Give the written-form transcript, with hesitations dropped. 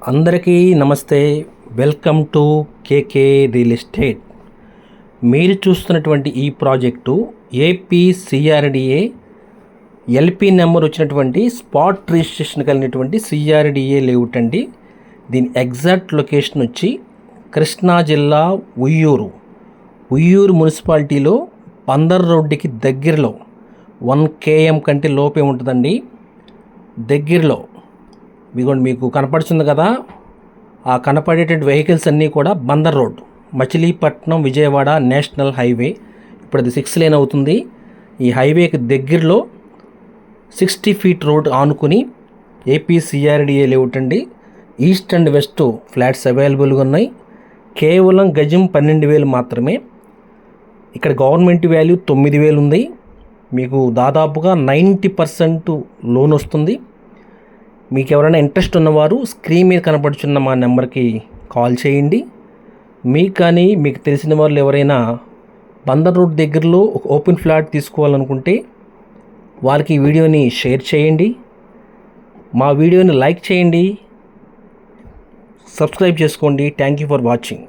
అందరికీ నమస్తే. Welcome to KK real estate. మీరు చూస్తున్నటువంటి ఈ ప్రాజెక్టు ఏపీసీఆర్డీఏ ఎల్పీ నెంబర్ వచ్చినటువంటి స్పాట్ రిజిస్ట్రేషన్ కలిగినటువంటి సిఆర్డీఏ లేఅవుట్ అండి. దీని ఎగ్జాక్ట్ లొకేషన్ వచ్చి కృష్ణా జిల్లా ఉయ్యూరు మున్సిపాలిటీలో బందర్ రోడ్డుకి దగ్గరలో 1 km కంటే లోపే ఉంటుందండి. దగ్గరలో ఇదిగోండి మీకు కనపడుతుంది కదా, ఆ కనపడేటువంటి వెహికల్స్ అన్నీ కూడా Bandar road, Machilipatnam Vijayawada national highway. ఇప్పుడు అది 6 లేన్ అవుతుంది. ఈ హైవేకి దగ్గరలో 60 feet రోడ్ ఆనుకుని ఏపీసీఆర్డీఏ లేఅవుట్ అండి. ఈస్ట్ అండ్ వెస్ట్ ఫ్లాట్స్ అవైలబుల్గా ఉన్నాయి. కేవలం గజం 12,000 మాత్రమే. ఇక్కడ గవర్నమెంట్ వాల్యూ 9,000 ఉంది. మీకు దాదాపుగా 90% లోన్ వస్తుంది. మీకు ఎవరైనా ఇంట్రెస్ట్ ఉన్నవారు స్క్రీన్ మీద కనపడుచున్న మా నెంబర్కి కాల్ చేయండి. మీకు కానీ మీకు తెలిసిన వాళ్ళు ఎవరైనా బందర్ రోడ్ దగ్గరలో ఒక ఓపెన్ ఫ్లాట్ తీసుకోవాలనుకుంటే వారికి ఈ వీడియోని షేర్ చేయండి. మా వీడియోని లైక్ చేయండి, సబ్స్క్రైబ్ చేసుకోండి. Thank you for watching.